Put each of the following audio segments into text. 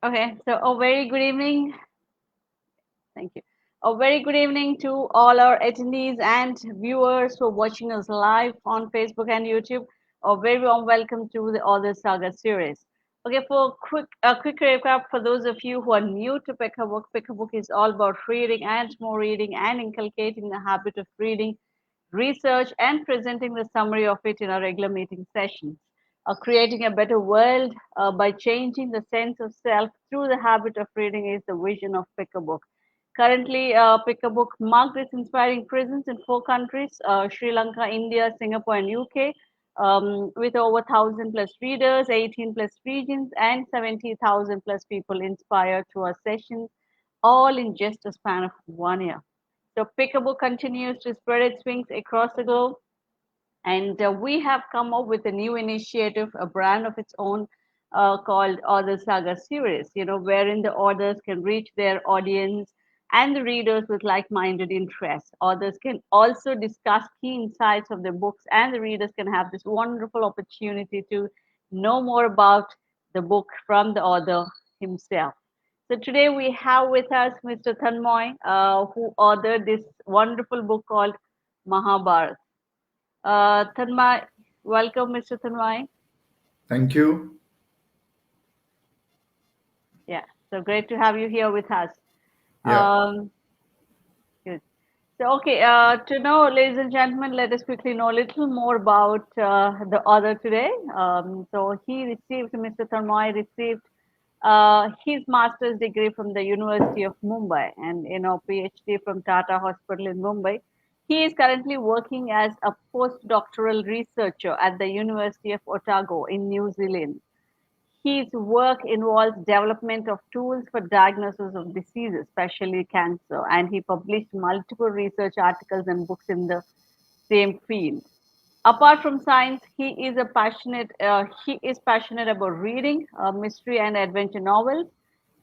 Okay, so a very good evening. Thank you. A very good evening to all our attendees and viewers who are watching us live on Facebook and YouTube. A very warm welcome to the Author Saga series. Okay, for a quick recap for those of you who are new to Pick a Book, Pick a Book is all about reading and more reading and inculcating the habit of reading, research, and presenting the summary of it in our regular meeting sessions. Creating a better world by changing the sense of self through the habit of reading is the vision of Pick a Book. Currently, Pick a Book marked its inspiring presence in four countries: Sri Lanka, India, Singapore, and UK, with over 1,000 plus readers, 18 plus regions, and 70,000 plus people inspired through our sessions, all in just a span of 1 year. So, Pick a Book continues to spread its wings across the globe, and we have come up with a new initiative, a brand of its own, called Author Saga Series, wherein the authors can reach their audience and the readers with like-minded interests. Authors can also discuss key insights of their books, and the readers can have this wonderful opportunity to know more about the book from the author himself. So today we have with us Mr. Tanmoy, who authored this wonderful book called Mahabharata. Tanmay, welcome, Mr. Tanmay. Thank you. Yeah, so great to have you here with us. Yeah. Um, Good. So, okay, to know, ladies and gentlemen, let us quickly know a little more about the author today. Mr. Tanmay received his master's degree from the University of Mumbai and, PhD from Tata Hospital in Mumbai. He is currently working as a postdoctoral researcher at the University of Otago in New Zealand. His work involves development of tools for diagnosis of diseases, especially cancer, and he published multiple research articles and books in the same field. Apart from science, he is passionate about reading mystery and adventure novels.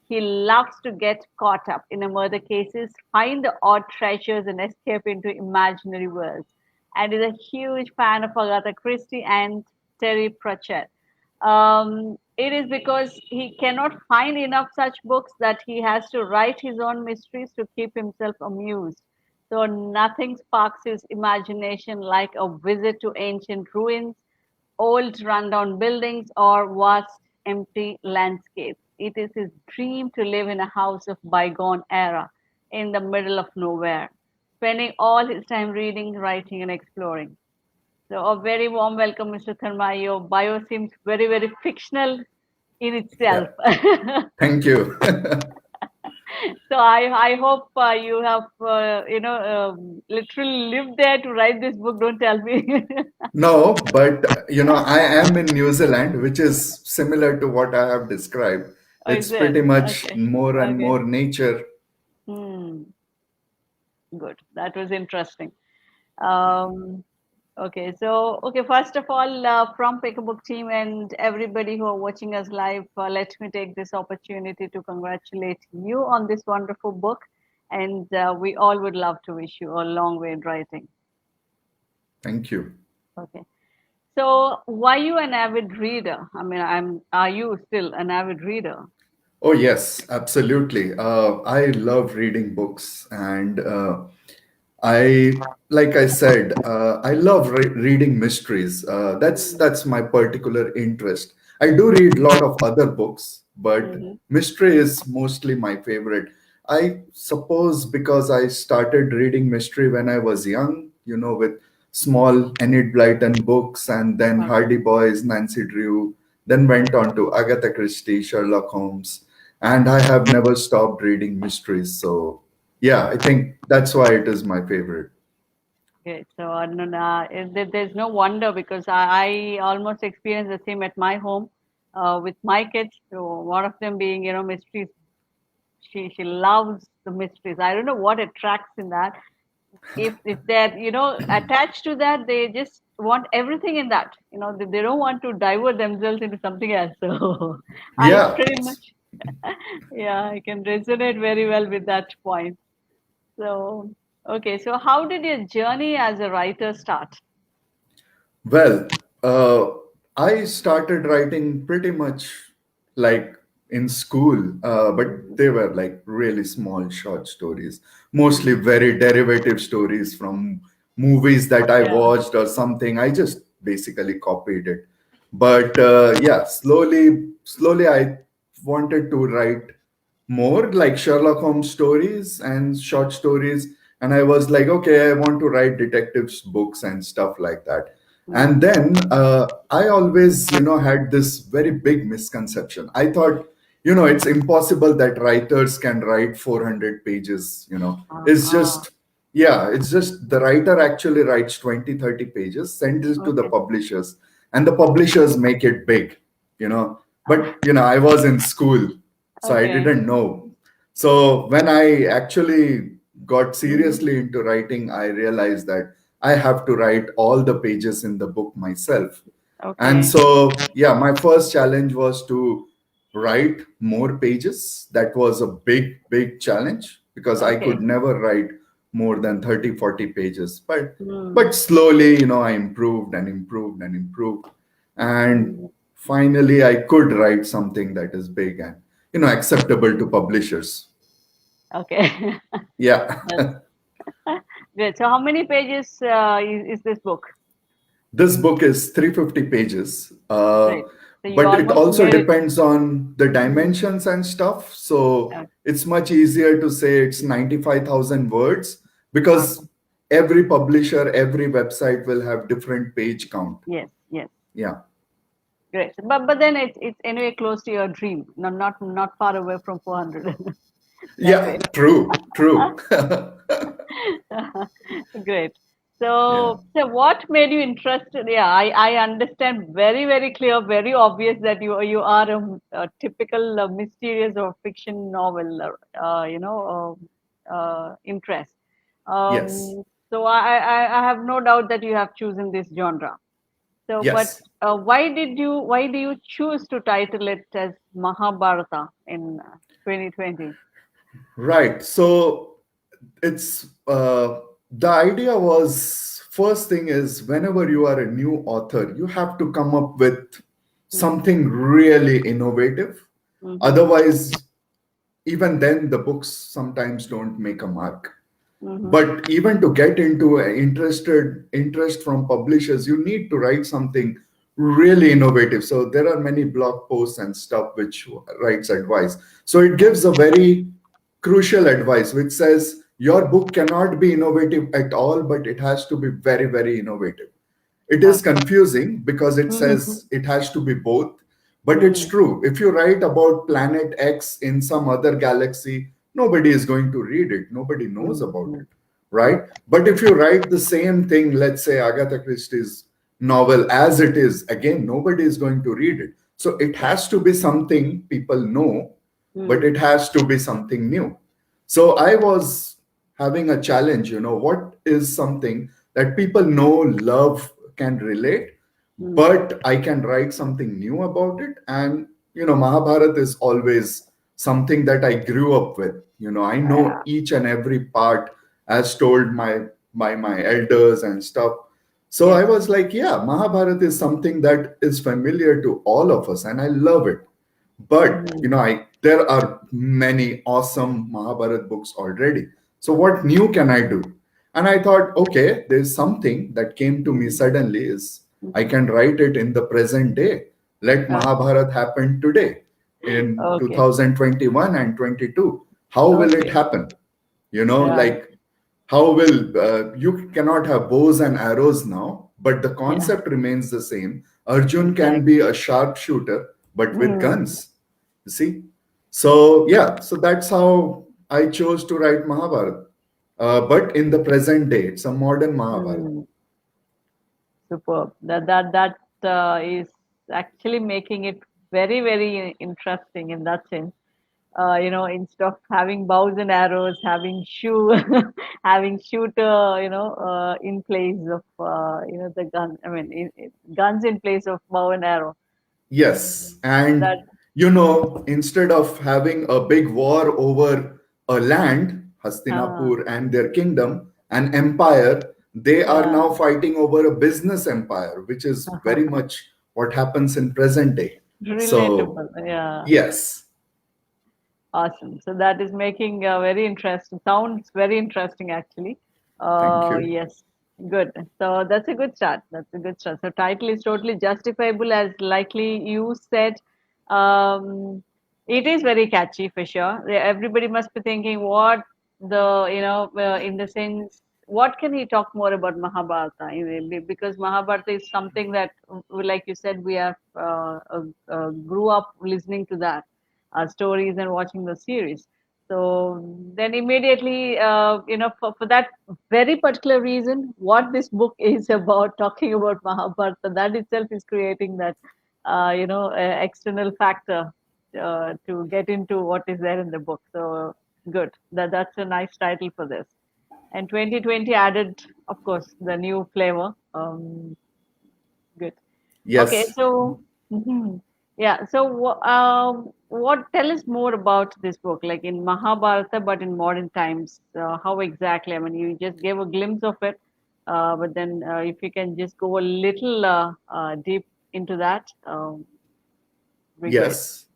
He loves to get caught up in a murder cases, find the odd treasures, and escape into imaginary worlds. And is a huge fan of Agatha Christie and Terry Pratchett. It is because he cannot find enough such books that he has to write his own mysteries to keep himself amused. So nothing sparks his imagination like a visit to ancient ruins, old rundown buildings, or vast empty landscapes. It is his dream to live in a house of bygone era in the middle of nowhere, spending all his time reading, writing, and exploring. So a very warm welcome, Mr. Tharma. Your bio seems very, very fictional in itself. Yeah. Thank you. So I hope you have literally lived there to write this book. Don't tell me. No, but I am in New Zealand, which is similar to what I have described. Oh, is It's it? pretty much Okay. more and Okay. more nature. Hmm. Good. That was interesting. Um, okay. First of all, from Pick a Book team and everybody who are watching us live, let me take this opportunity to congratulate you on this wonderful book. And we all would love to wish you a long way in writing. Thank you. Okay. So, why you an avid reader? I mean, are you still an avid reader? Oh, yes, absolutely. I love reading books, and like I said, I love reading mysteries. Mm-hmm. That's my particular interest. I do read a lot of other books, but Mm-hmm. mystery is mostly my favorite. I suppose because I started reading mystery when I was young, with small Enid Blyton books, and then Okay. Hardy Boys, Nancy Drew, then went on to Agatha Christie, Sherlock Holmes, and I have never stopped reading mysteries. So yeah, I think that's why it is my favorite. Okay, so no, no, there's no wonder because I almost experienced the same at my home with my kids. So one of them being, mysteries. She loves the mysteries. I don't know what attracts in that. If they're attached to that, they just want everything in that. They don't want to divert themselves into something else. So I Yeah. pretty much yeah, I can resonate very well with that point. So okay, so how did your journey as a writer start? Well, I started writing pretty much like in school, but Mhm. they were like really small short stories, mostly Mhm. very derivative stories from movies that I Yeah. watched or something. I just basically copied it. But yeah, slowly, I wanted to write more like Sherlock Holmes stories and short stories. And I was like, okay, I want to write detectives books and stuff like that. And Mhm. then I always, had this very big misconception. I thought, it's impossible that writers can write 400 pages. It's Ah, just, yeah, it's just the writer actually writes 20, 30 pages, sends it to the okay. publishers, and the publishers make it big, you know. But, I was in school, so I Okay. didn't know. So when I actually got Mhm. seriously into writing, I realized that I have to write all the pages in the book myself. And Okay. so, yeah, my first challenge was to write more pages. That was a big, big challenge because I could Okay. never write more than 30, 40 pages. Mm. But slowly, I improved and improved and improved. And Mm. finally, I could write something that is big and, acceptable to publishers. Okay. Yeah. That's great. So, how many pages is this book? This book is 350 pages, Great. So, you but it almost also made it. depends on the Mhm. dimensions and stuff. So Uh, it's much easier to say it's 95,000 words uh, because every publisher, every website will have different page count. yes. Yes. Yeah. Great. But then it's anyway close to your dream. Not far away from 400. That way. Yeah, true, true. Great. Yeah. So what made you interested? Yeah, I understand very clear, very obvious that you are a typical mysterious or fiction novel, interest. Yes. So I have no doubt that you have chosen this genre. So, but Yes. why do you choose to title it as Mahabharata in 2020? Right. So it's the idea was first thing is whenever you are a new author, you have to come up with Mm-hmm. something really innovative. Mm-hmm. Otherwise, even then, the books sometimes don't make a mark. Mm-hmm. But even to get into interest from publishers, you need to write something really innovative. So there are many blog posts and stuff which writes advice. So it gives a very crucial advice which says your book cannot be innovative at all, but it has to be very, very innovative. It is Okay. confusing because it Mm-hmm. says it has to be both, but it's Mm-hmm. true. If you write about planet X in some other galaxy, nobody is going to read it. Nobody knows about Mm-hmm. it, right? Okay. But if you write the same thing, let's say Agatha Christie's novel as it is, again, nobody is going to read it. So it Right. has to be something people know, but Mm. it has to be something new. So I was having a challenge, what is something that people know, love, can relate, Mm. but I can write something new about it. And, Mahabharata is always something that I grew up with. I know Yeah. each and every part as told by my elders and stuff. So I Yes. was like, yeah, Mahabharata is something that is familiar to all of us, and I love it. But Mm-hmm. I there are many awesome Mahabharat books already. So what new can I do? And I thought, okay, there's something that came to me Mm-hmm. suddenly is I Mm-hmm. can write it in the present day. Let Okay. Mahabharat happen today in Okay. 2021 and 22. How will it Okay. happen? Yeah. Like how will you cannot have bows and arrows now, but the Yeah. concept remains the same. Arjun can be Exactly. a sharpshooter, but with Mm. guns. You see? So yeah, so that's how I chose to write Mahabharata. But in the present day, it's a modern Mahabharata. Mm. Superb. That is actually making it very interesting in that sense. Instead of having bows and arrows, having having shooter, in place of, the gun. I mean, guns in place of bow and arrow. Yes, That, and instead of having a big war over a land, uh, Hastinapur and their kingdom, an empire, they are yeah, now fighting over a business empire, which is very much what happens in present day. So, relatable. Yeah. yes. Awesome. So that is making very interesting. Sounds very interesting, actually. Thank you. Yes, good. So that's a good start. That's a good start. So title is totally justifiable, as likely you said. Um, it is very catchy for sure. Everybody must be thinking what in the sense, what can he talk more about Mahabharata? Because Mahabharata is something that, like you said, we have grew up listening to that stories and watching the series. So then immediately, for that very particular reason, what this book is about, talking about Mahabharata, that itself is creating that, external factor to get into what is there in the book. So good. That's a nice title for this. And 2020 added, of course, the new flavor. Good. Okay, Yes. so yeah, so what tell us more about this book, like in Mahabharata, but in modern times? How exactly? I mean, you just gave a glimpse of it, but then if you can just go a little deep into that, be great. Yes.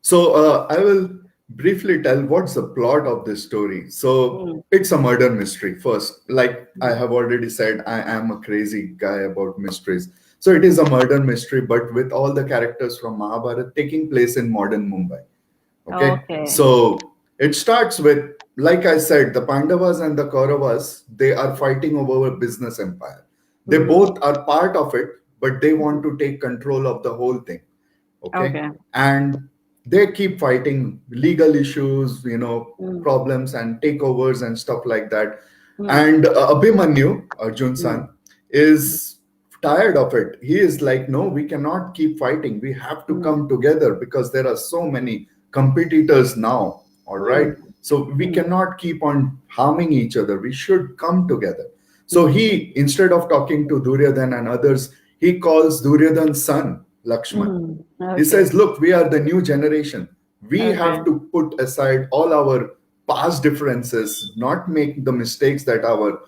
So I will briefly tell what's the plot of this story. So Mm, it's a murder mystery first. Like I mm. have already said, I am a crazy guy about mysteries. So it is a murder mystery, but with all the characters from Mahabharata taking place in modern Mumbai. Okay. Okay. So it starts with, like I said, the Pandavas and the Kauravas, they are fighting over a business empire. They Mm, both are part of it, but they want to take control of the whole thing. Okay. okay. And they keep fighting legal issues, Mm, problems and takeovers and stuff like that. mm, And Abhimanyu, Arjun's mm, son, is tired of it. He is like, no, we cannot keep fighting. We have to mm, come together because there are so many competitors now. All right. mm, So we mm, cannot keep on harming each other. We should come together. So mm, he, instead of talking to Duryodhan and others, he calls Duryodhan's son, Lakshman. mm. He Okay. says, look, we are the new generation. We Okay. have to put aside all our past differences, not make the mistakes that our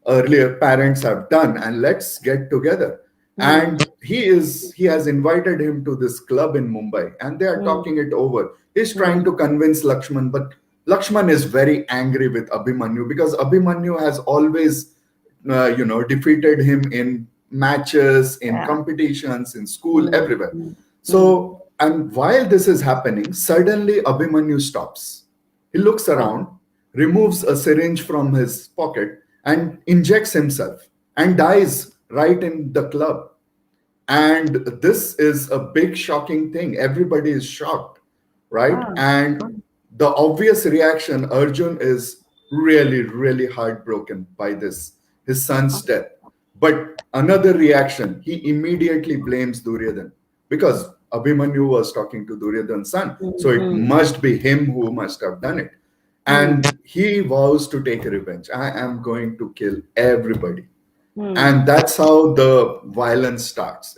earlier parents have done, and let's get together. Mm, And he has invited him to this club in Mumbai, and they are mm, talking it over. He's trying mm. to convince Lakshman, but Lakshman is very angry with Abhimanyu because Abhimanyu has always defeated him in matches, in Yeah. competitions, in school, Mm, everywhere. mm, mm. So, and while this is happening, suddenly Abhimanyu stops. He looks Oh. around, removes a syringe from his pocket, and injects himself and dies right in the club. And this is a big shocking thing. Everybody is shocked, right? Ah. And Oh. the obvious reaction, Arjun is really, really heartbroken by this, his son's death. But another reaction, he immediately blames Duryodhan because Abhimanyu was talking to Duryodhan's son. Mm, So it mm, must be him who must have done it. mm, And he vows to take revenge. I am going to kill everybody. mm, And that's how the violence starts.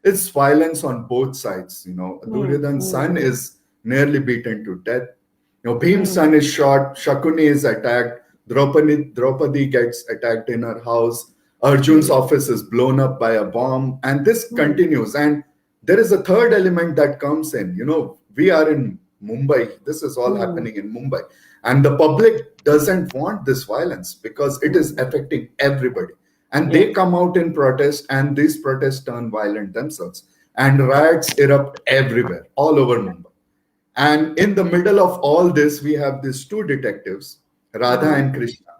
It's violence on both sides. mm, Duryodhan's mm, son is nearly beaten to death. Bhim's mm, son is shot, Shakuni is attacked, Draupadi gets attacked in her house, Arjun's mm, office is blown up by a bomb, and this mm, continues. And there is a third element that comes in. We are in Mumbai, this is all mm. happening in Mumbai, and the public doesn't want this violence because it is Mm. affecting everybody. And they Yes. come out in protest, and these protests turn violent themselves, and riots erupt everywhere, all over Mumbai. And in the middle of all this, we have these two detectives, Radha Uh-huh. and Krishna,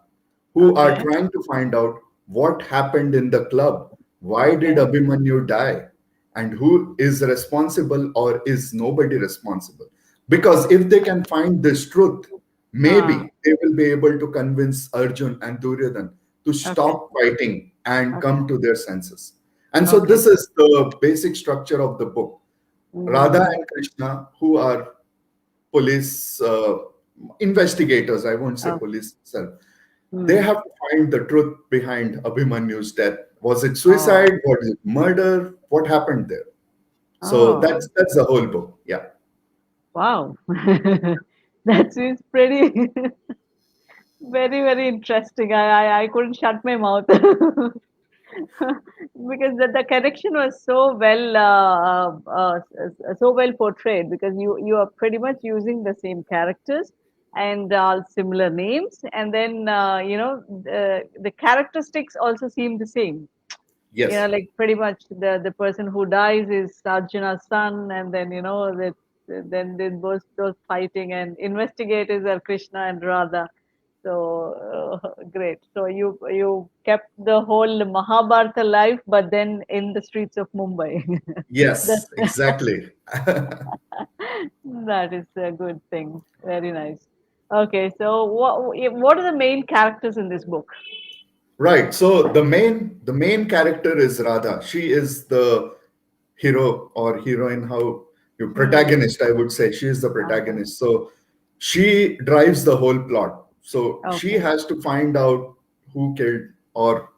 who are Okay. trying to find out what happened in the club. Why did Okay. Abhimanyu die? And who is responsible, or is nobody responsible? Because if they can find this truth, Ah. maybe they will be able to convince Arjun and Duryodhan to Okay. stop fighting and Okay. come to their senses. And so Okay. this is the basic structure of the book. Radha Mm, and Krishna, who are police investigators, I won't say oh. police itself, they Mm. have to find the truth behind Abhimanyu's death. Was it Oh. suicide? Was it murder? What happened there? So Oh. that's the whole book. Yeah. Wow. That seems pretty very, very interesting. I couldn't shut my mouth. Because the connection was so well so well portrayed, because you are pretty much using the same characters and similar names, and then the characteristics also seem the same. Yes. Like pretty much the person who dies is Arjuna's son, and then that then they both those fighting, and investigators are Krishna and Radha. So great. So you kept the whole Mahabharata life, but then in the streets of Mumbai. That Yes, exactly. that is a good thing. Very nice. Okay, so what are the main characters in this book? Right. So the main character is Radha. She is the hero or heroine, how you Hmm. protagonist, I would say. She is the Okay. protagonist. So she drives the whole plot. So she Okay. has to find out who killed or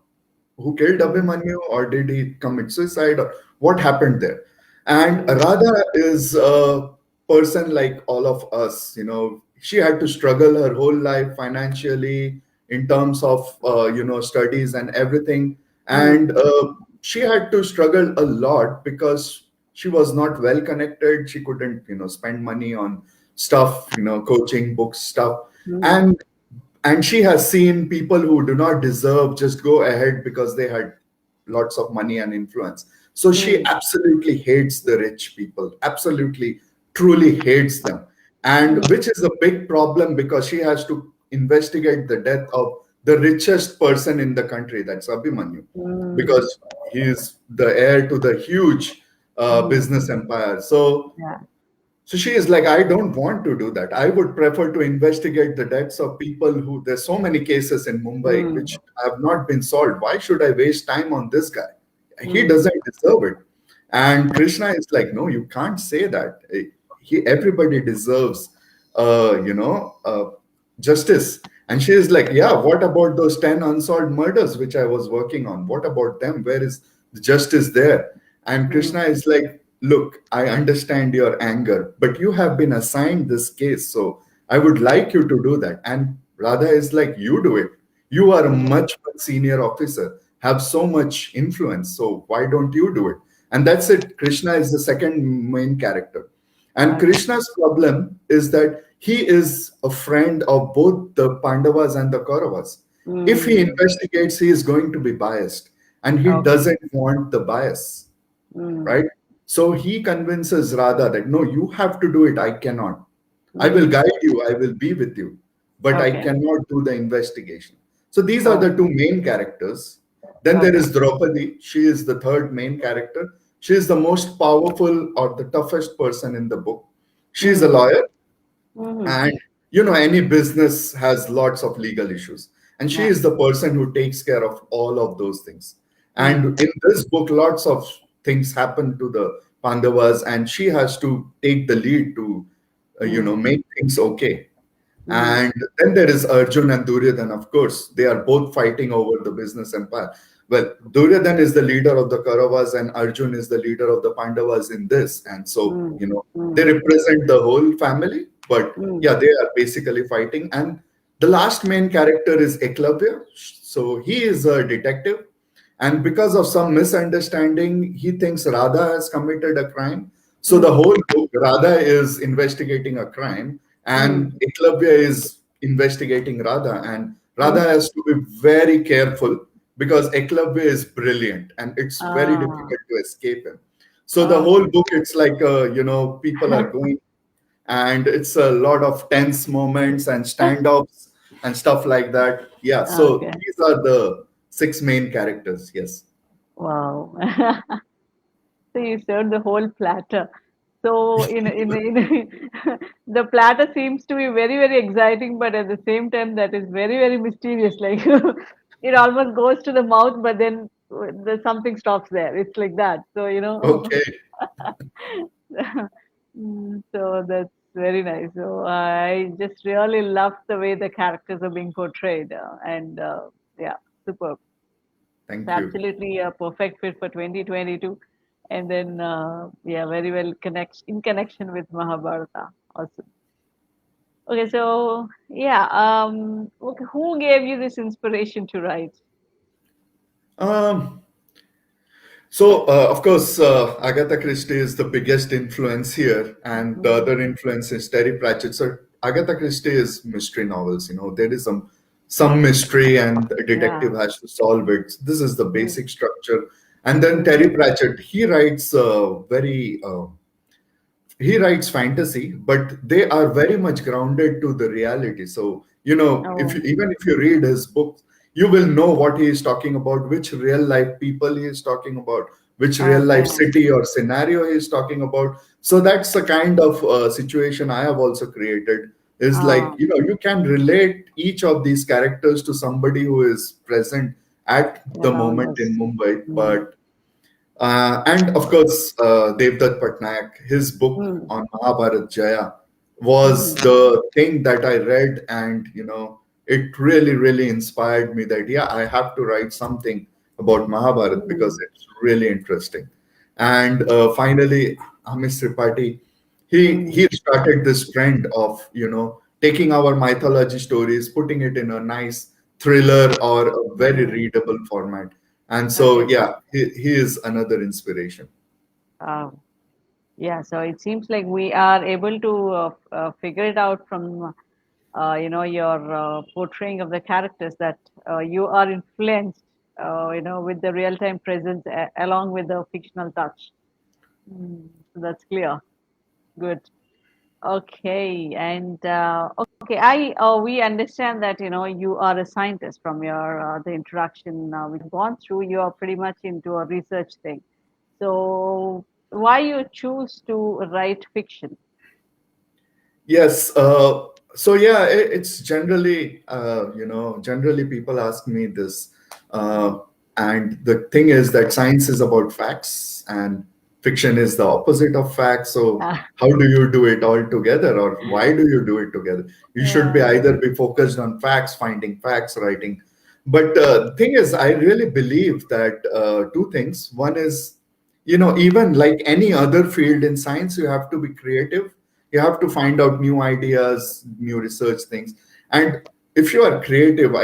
who killed Hmm. Abhimanyu, or did he commit suicide, or what happened there. And Hmm. Radha is a person like all of us. She had to struggle her whole life financially in terms of studies and everything. And Hmm. she had to struggle a lot because she was not well connected. She couldn't spend money on stuff, coaching, books, stuff. Hmm. And she has seen people who do not deserve just go ahead because they had lots of money and influence. So she Hmm. absolutely hates the rich people, absolutely, truly hates them. And Hmm. which is a big problem because she has to investigate the death of the richest person in the country, that's Abhimanyu, Hmm. because he is the heir to the huge Hmm. business empire. So Yeah. she is like, I don't want to do that. I would prefer to investigate the deaths of people who, there's so many cases in Mumbai Hmm. which have not been solved. Why should I waste time on this guy? He Hmm. doesn't deserve it. And Krishna is like, no, you can't say that. Everybody deserves, justice. And she is like, yeah, what about those 10 unsolved murders which I was working on? What about them? Where is the justice there? And Hmm. Krishna is like, look, I understand your anger, but you have been assigned this case. So I would like you to do that. And Radha is like, you do it. You are a Hmm. much senior officer, have so much influence. So why don't you do it? And that's it. Krishna is the second main character. And Okay. Krishna's problem is that he is a friend of both the Pandavas and the Kauravas. If he Hmm. investigates, he is going to be biased, and he Okay. doesn't want the bias, Hmm. right? So he convinces Radha that no, you have to do it. I cannot. I will Hmm. guide you. I will be with you, but I Okay. cannot do the investigation. So these are the Okay. two main characters. Then there Okay. is Draupadi. She is the third main character. She is the most powerful or the toughest person in the book. She is a Hmm. lawyer, Hmm. and any business has lots of legal issues, and she Yeah. is the person who takes care of all of those things. Hmm. And in this book, lots of things happen to the Pandavas, and she has to take the lead to Hmm. make things okay. Hmm. And then there is Arjun and Duryodhan. Of course, they are both fighting over the business empire. Well, Duryodhan is the leader of the Kauravas, and Arjun is the leader of the Pandavas in this. And so, Hmm. they Hmm. represent the whole family. But Hmm. yeah, they are basically fighting. And the last main character is Eklavya. So he is a detective. And because of some misunderstanding, he thinks Radha has committed a crime. So the Hmm. whole book, Radha is investigating a crime, Hmm. and Eklavya is investigating Radha. And Radha Hmm. has to be very careful because Eklavya is brilliant and it's very Ah. difficult to escape him. So the whole Okay. book, it's like, people are going, and it's a lot of tense moments and standoffs and stuff like that. Yeah, so Okay. these are the six main characters. Yes. Wow. So you served the whole platter. So the platter seems to be very, very exciting, but at the same time, that is very, very mysterious. Like it almost goes to the mouth, but then something stops there. It's like that. So Okay. So that's very nice. So I just really love the way the characters are being portrayed, and yeah, superb. Thank you. Absolutely a perfect fit for 2022. And then, yeah, very well in connection with Mahabharata. Awesome. Okay, so yeah, okay, who gave you this inspiration to write? So, of course, Agatha Christie is the biggest influence here, and the Mm-hmm. other influence is Terry Pratchett. So, Agatha Christie is mystery novels. There is some mystery, and a Yeah. detective has to solve it. This is the Mm-hmm. basic structure. And then Mm-hmm. Terry Pratchett, he writes fantasy, but they are very much grounded to the reality. So, if Oh, you, even if you read his books, you will know what he is talking about, which real life people he is talking about, which real life okay. city or scenario he is talking about. So that's the kind of situation I have also created. Is like, Ah, you can relate each of these characters to somebody who is present at the around moment us. in Mumbai, Mm. but and of course, Devdutt Patnaik, his book Mm. on Mahabharat Jaya was Mm-hmm. the thing that I read, and it really, really inspired me that yeah, I have to write something about Mahabharat because Mm. it's really interesting. And finally, Amish Tripathi, he Mm. started this trend of taking our mythology stories, putting it in a nice thriller or a very Mm. readable format. And so, Okay. yeah, he is another inspiration. Um, yeah, so it seems like we are able to figure it out from your portraying of the characters that you are influenced with the real-time presence along with the fictional touch. Mm, so that's clear. Good. Okay, and okay, I we understand that you are a scientist from your the introduction we've gone through. You are pretty much into a research thing. So why you choose to write fiction? Yes. So yeah, it's generally, generally people ask me this. Mm. Uh, and the thing is that science is about facts and fiction is the opposite of facts. So Ah, how do you do it all together, or why do you do it together? You should be yeah. either be focused on facts, finding facts, writing. But thing is, I really believe that two things. One is, even like any other field in science, you have to be creative. You have to find out new ideas, new research things. And if you are creative,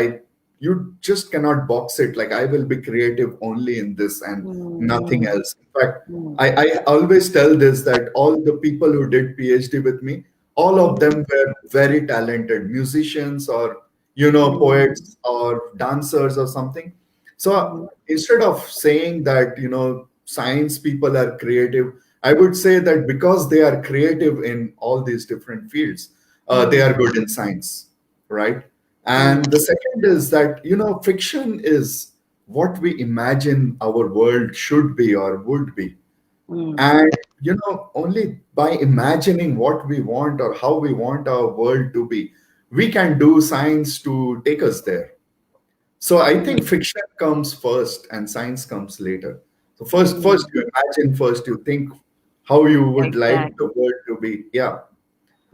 you just cannot box it like I will be creative only in this and Mm, nothing mm, else. In fact, mm, I always tell this that all the people who did PhD with me, all of mhm, them were very talented musicians, or mm, poets or dancers or something. So mhm, instead of saying that science people are creative, I would say that because they are creative in all these different fields, they mm, are good in science, right? And the mm, second is that fiction is what we imagine our world should be or would be. mm, And only by imagining what we want or how we want our world to be, we can do science to take us there. So I think mm. fiction comes first and science comes later. So first Mm. you imagine, first you think how you would like the Exactly. world to be. Yeah.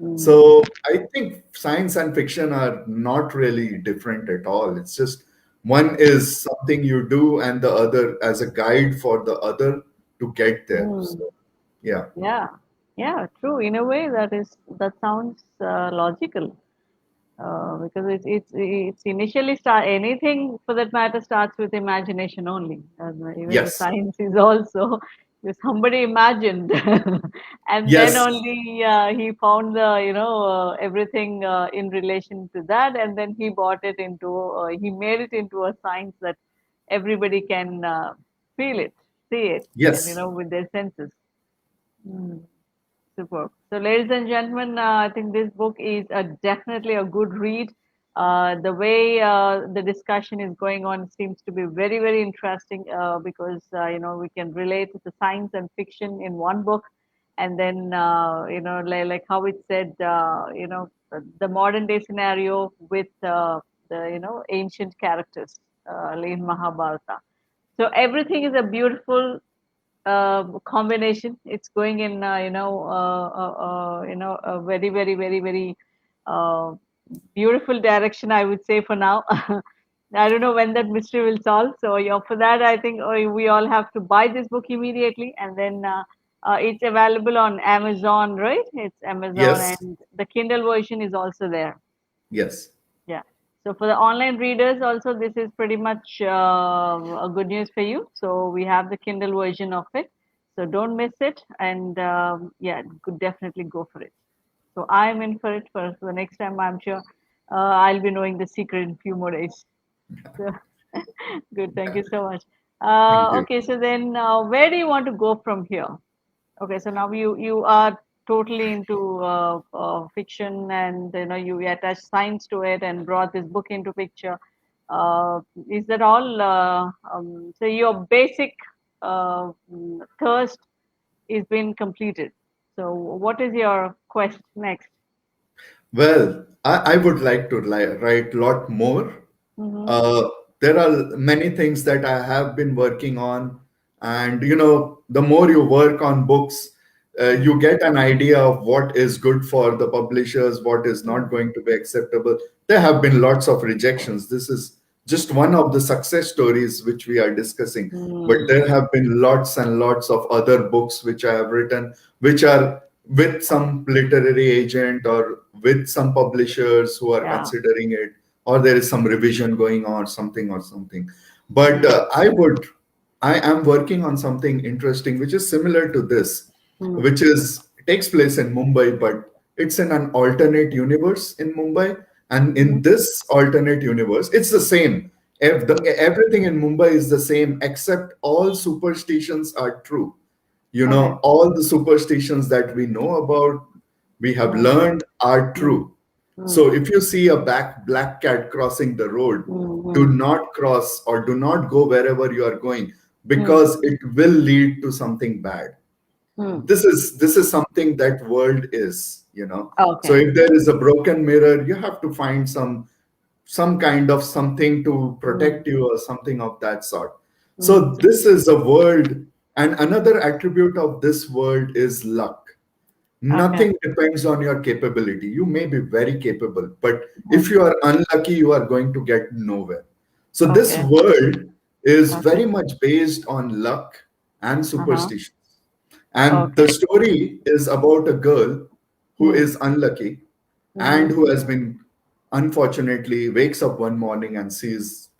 Mm. So I think science and fiction are not really different at all. It's just one is something you do and the other as a guide for the other to get there. Mm. So yeah. Yeah, yeah, true. In a way, that sounds logical because it's initially start anything for that matter starts with imagination only. Even the Yes. science is also somebody imagined, and then Yes. only he found the everything in relation to that, and then he brought it into he made it into a science that everybody can feel it, see it, and Yes. with their senses. Mm. Superb. So, ladies and gentlemen, I think this book is definitely a good read. The way the discussion is going on seems to be very, very interesting because we can relate the science and fiction in one book, and then like how it said, the modern day scenario with the ancient characters in Mahabharata. So everything is a beautiful combination. It's going in, a very, very, very, very uh, beautiful direction, I would say for now. I don't know when that mystery will solve. So yeah, for that, I think we all have to buy this book immediately, and then it's available on Amazon, right? It's Amazon, Yes. and the Kindle version is also there. Yes. Yeah. So for the online readers also, this is pretty much a good news for you. So we have the Kindle version of it. So don't miss it, and yeah, could definitely go for it. So I'm in for it for the next time. I'm sure I'll be knowing the secret in a few more days. So good, thank you so much. Thank you. Okay, so then where do you want to go from here? Okay, so now you are totally into fiction, and you attach science to it and brought this book into picture. Is that all? So your basic thirst is being completed. So what is your quest next? Well, I would like to write a lot more. Mm-hmm. Uh, there are many things that I have been working on, and the more you work on books, you get an idea of what is good for the publishers, what is not going to be acceptable. There have been lots of rejections. This is just one of the success stories which we are discussing, but Mm-hmm. there have been lots and lots of other books which I have written, which are with some literary agent or with some publishers who are Yeah. considering it, or there is some revision going on, something or something. But Mm-hmm. I am working on something interesting which is similar to this, which is takes place in Mumbai, but it's in an alternate universe in Mumbai. And Mm-hmm. in this alternate universe, it's the same. Everything in Mumbai is the same, except all superstitions are true. Okay. All the superstitions that we know about, we have Mm-hmm. learned are Mm-hmm. true. So if you see a black cat crossing the road, do Mm-hmm. not cross or do not go wherever you are going, Mm-hmm. because it will lead to something bad. Mm-hmm. This is something that world is. So Okay. if there is a broken mirror, you have to find some kind of something to Mm-hmm. protect you or something of that sort. Mm-hmm. So this is a world, and another attribute of this world is luck. Okay. Nothing depends on your capability. You may be very capable, but if Mm-hmm. you are unlucky, you are going to get nowhere. So this Okay. world is Okay. very much based on luck and Uh-huh. superstition. And the Okay. story is about a girl who Mm-hmm. is unlucky and Mm-hmm. who has been, unfortunately, wakes up one morning and sees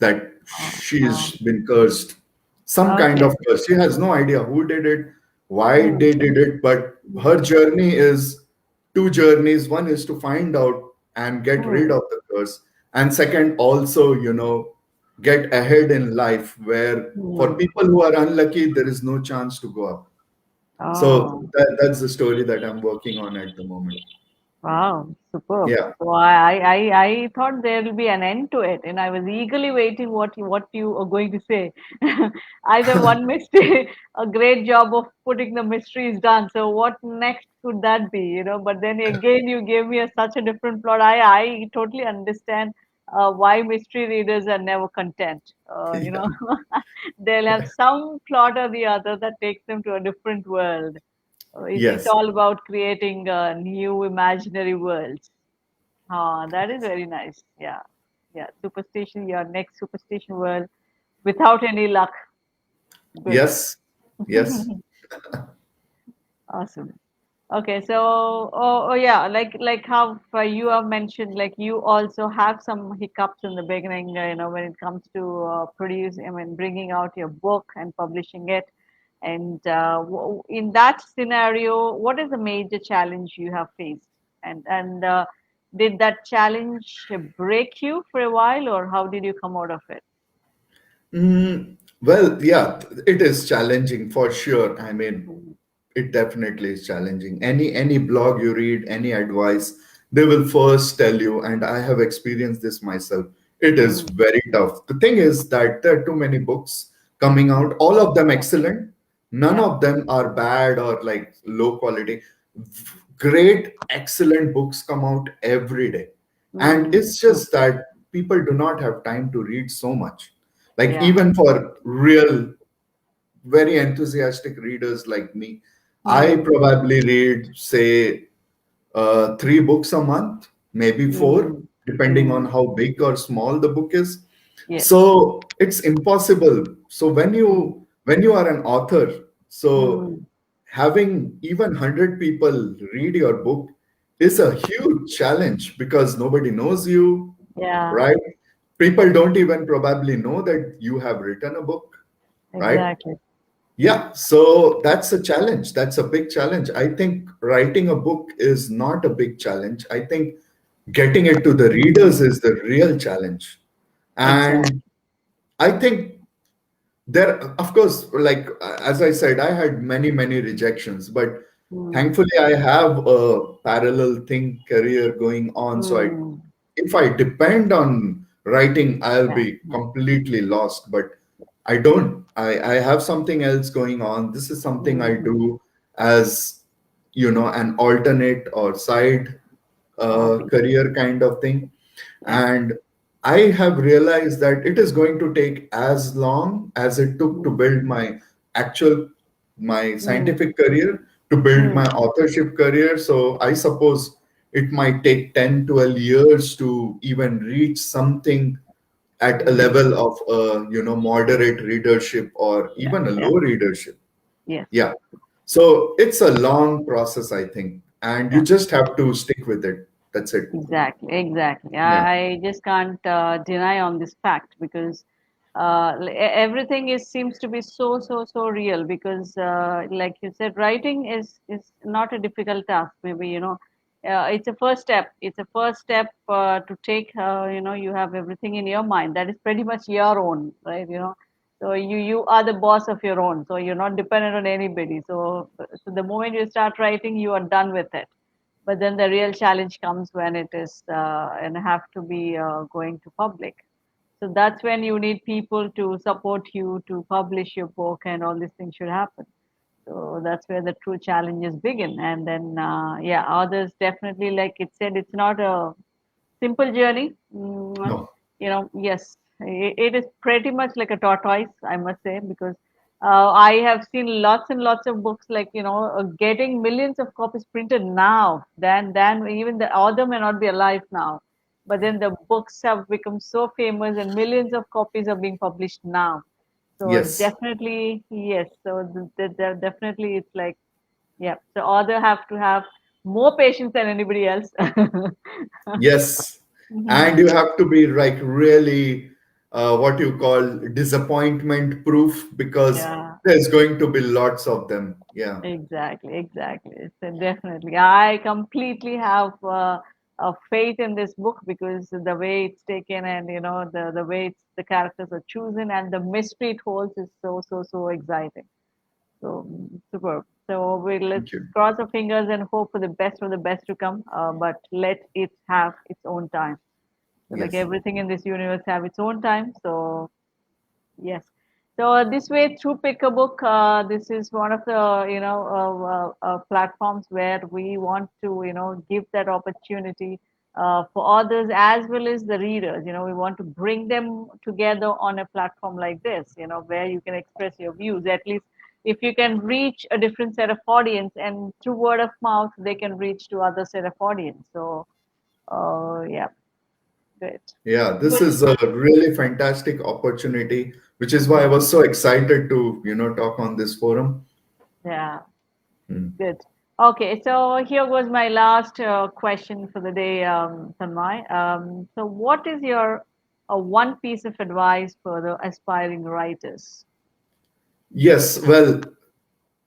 that Oh, she's been cursed. Some kind okay. of curse. She has no idea who did it, why Mm-hmm. they did it, but her journey is two journeys. One is to find out and get rid Mm-hmm. of the curse. And second, also, get ahead in life, where for Mm-hmm. people who are unlucky, there is no chance to go up. So Oh. that's the story that I'm working on at the moment. Wow, superb. Yeah. So I thought there will be an end to it, and I was eagerly waiting what you are going to say. Either one mystery, a great job of putting the mysteries done. So what next could that be? But then again, you gave me such a different plot. I totally understand why mystery readers are never content. Yeah. They'll have some plot or the other that takes them to a different world. It's Yes. all about creating new imaginary worlds. Ah, that is very nice. Yeah. Yeah. Superstition, your next superstition world without any luck. Good. Yes. Yes. Awesome. Okay, so yeah, like how you have mentioned, like you also have some hiccups in the beginning, when it comes to producing, I mean, bringing out your book and publishing it. And in that scenario, what is the major challenge you have faced? And did that challenge break you for a while, or how did you come out of it? Well, yeah, it is challenging for sure. I mean, Mm-hmm. it definitely is challenging. Any blog you read, any advice, they will first tell you, and I have experienced this myself. It is Mm-hmm. very tough. The thing is that there are too many books coming out, all of them Yeah. excellent. None Yeah. of them are bad or like low quality. Great, excellent books come out every day. And Mm-hmm. it's just that people do not have time to read so much. Like, Yeah. even for real very enthusiastic readers like me, I Mm-hmm. probably read, say, 3 books a month, maybe four, Mm-hmm. depending on Mm-hmm. how big or small the book is. Yes. So it's impossible. So when you are an author, so Mm-hmm. having even 100 people read your book is a huge challenge, because nobody knows you. Yeah, right? People don't even probably know that you have written a book, right? exactly. Yeah, so that's a challenge. That's a big challenge. I think writing a book is not a big challenge. I think getting it to the readers is the real challenge. And Exactly. I think there, of course, like as I said, I had many rejections, but Mm. thankfully I have a parallel thing career going on. So Mm. if I depend on writing, I'll Yeah. be completely lost. But I don't. I have something else going on. This is something I Mm. do as, an alternate or side Hobby. career kind of thing. Yeah. And I have realized that it is going to take as long as it took to Mm. build my Mm. scientific career, to build Mm. my authorship career. So I suppose it might take 10, 12 years to even reach something at a Mm. level of moderate readership or Yeah. even a Yeah. low readership. Yes. Yeah. So it's a long process, I think, and you Yeah. just have to stick with it. That's it. Exactly, exactly. Yeah. I just can't deny on this fact because everything is seems to be so real because like you said, writing is not a difficult task. Maybe it's a first step. It's a first step to take. You have everything in your mind that is pretty much your own, right? So you are the boss of your own. So you're not dependent on anybody. So the moment you start writing, you are done with it, but then the real challenge comes when it is and have to be going to public. So that's when you need people to support you to publish your book, and all these things should happen. So that's where the true challenges begin. And then yeah, others definitely, like it said, it's not a simple journey. No. Yes, it is pretty much like a tortoise, I must say, because I have seen lots and lots of books, like getting millions of copies printed now. Then even the author may not be alive now, but then the books have become so famous, and millions of copies are being published now. So Yes. definitely, yes. So definitely, it's like, yeah. So author have to have more patience than anybody else. Yes. And Mhm. you have to be like really what you call disappointment proof, because Yeah, there's going to be lots of them. Yeah. exactly, exactly. So definitely, I completely have a faith in this book because the way it's taken, and the way the characters are chosen, and the mystery it holds is so exciting. So superb. So let's Thank you. cross our fingers and hope for the best to come. But let it have its own time. So like Yes. everything in this universe have its own time. So yes. So this way, through Pick a Book, this is one of the platforms where we want to give that opportunity for others as well as the readers. We want to bring them together on a platform like this. Where you can express your views. At least if you can reach a different set of audience, and through word of mouth, they can reach to other set of audience. So yeah, great, Yeah, this good. is a really fantastic opportunity, which is why I was so excited to, talk on this forum. Yeah. Hmm. Good. Okay, so here goes my last question for the day, Tanmay. So, what is your one piece of advice for the aspiring writers? Yes, well,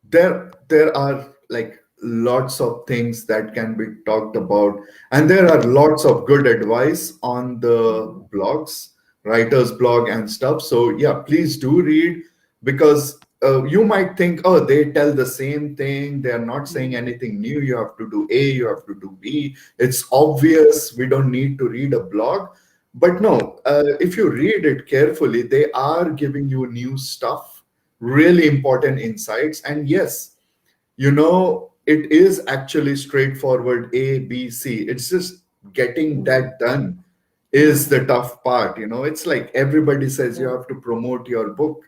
there are like lots of things that can be talked about, and there are lots of good advice on the Mm, blogs, writers blog and stuff. So yeah, please do read, because you might think, oh, they tell the same thing, they are not saying mm, anything new, you have to do A, you have to do B, it's obvious, we don't need to read a blog. But no, if you read it carefully, they are giving you new stuff, really important insights. And yes, it is actually straightforward A, B, C. It's just getting mm, that done is mm. the tough part. It's like everybody says you Good. have to promote your book.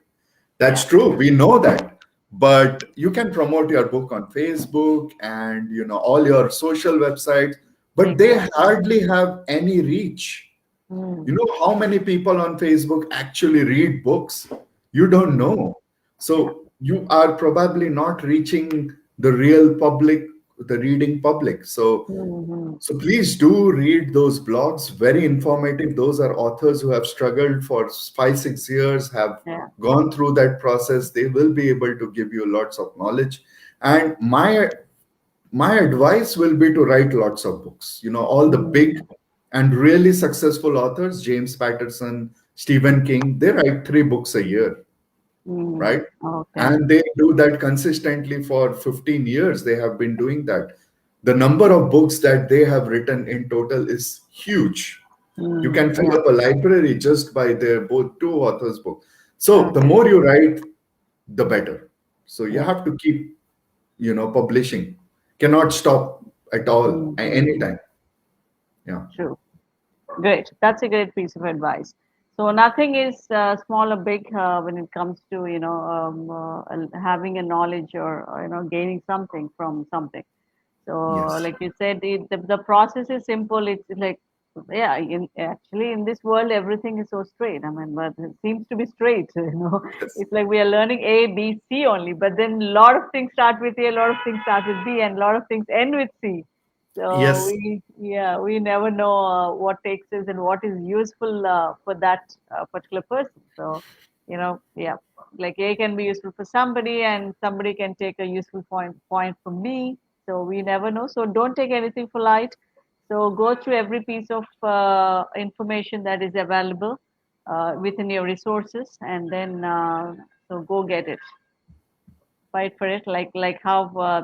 That's Yeah, true. We know that. But you can promote your book on Facebook and all your social websites, but they exactly. hardly have any reach. You Mm, know how many people on Facebook actually read books? You don't mm. know. Yeah, So you are probably not reaching the real public the reading public. So Mm-hmm. so please do read those blogs, very informative. Those are authors who have struggled for 5, 6 years, have Yeah. gone through that process. They will be able to give you lots of knowledge. And my advice will be to write lots of books. All the big Mm-hmm. and really successful authors, James Patterson, Stephen King, they write 3 books a year, Mm-hmm. right? Okay. And they do that consistently for 15 years. They have been doing that. The number of books that they have written in total is huge. You Mm-hmm. can fill Yeah. up a library just by their both two authors' book. So the Okay. more you write, the better. So you Yeah. have to keep, publishing. Cannot stop at all, Mm-hmm. anytime. Yeah. True. Great. That's a great piece of advice. So nothing is small or big when it comes to having a knowledge or gaining something from something. So Yes. like you said, the process is simple. It's like yeah, actually in this world everything is so straight. I mean, but it seems to be straight. Yes. It's like we are learning A, B, C only, but then a lot of things start with A, a lot of things start with B, and a lot of things end with C. So Yes. we never know what takes us and what is useful for that particular person. So, yeah, like A can be useful for somebody, and somebody can take a useful point from me. So we never know. So don't take anything for light. So go through every piece of information that is available within your resources, and then so go get it, fight for it. Like how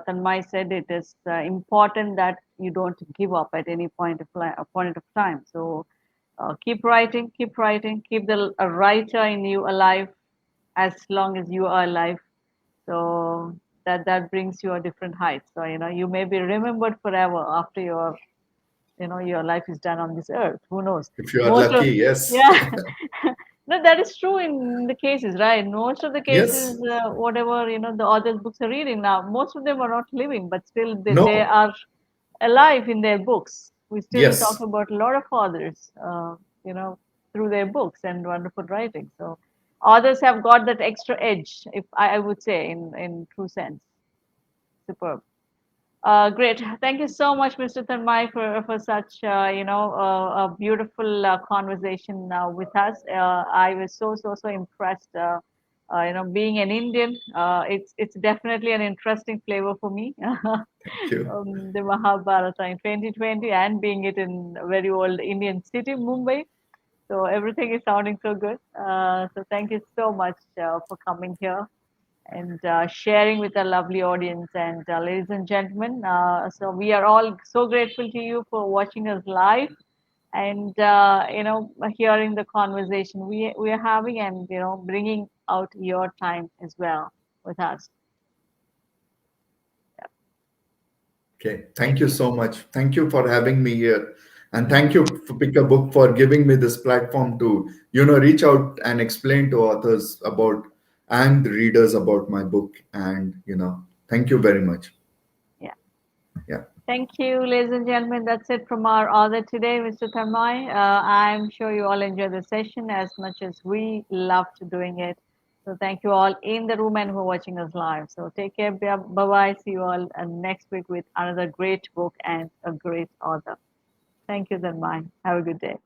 Tanmay said, it is important that you don't give up at any point of time. So keep writing, keep the a writer in you alive as long as you are alive. So that brings you a different height. So you may be remembered forever after your life is done on this earth. Who knows? If you are Most of lucky, yes. yeah. No, that is true in the cases, right? Most of the cases, Yes. whatever the author's books are reading now, most of them are not living, but still they No. are alive in their books. We still talk Yes. about a lot of authors, you know, through their books and wonderful writing. So authors have got that extra edge, if I would say, in true sense. Superb. Great. Thank you so much, Mr. Tanmay, for such a beautiful conversation with us. I was so impressed. Being an Indian, it's definitely an interesting flavor for me. Thank you. The Mahabharata in 2020 and being it in a very old Indian city, Mumbai. So everything is sounding so good. So thank you so much for coming here and sharing with our lovely audience. And ladies and gentlemen, so we are all so grateful to you for watching us live and hearing the conversation we are having and bringing out your time as well with us. Okay. Thank Thank you you. so much. Thank you for having me here. And thank you for Pick a Book for giving me this platform to, reach out and explain to authors about and readers about my book. And, thank you very much. Yeah. Yeah. Thank you, ladies and gentlemen. That's it from our author today, Mr. Tanmoy. I'm sure you all enjoyed the session as much as we loved doing it. So thank you all in the room and who are watching us live. So take care. Bye bye. See you all next week with another great book and a great author. Thank you, Tanmoy. Have a good day.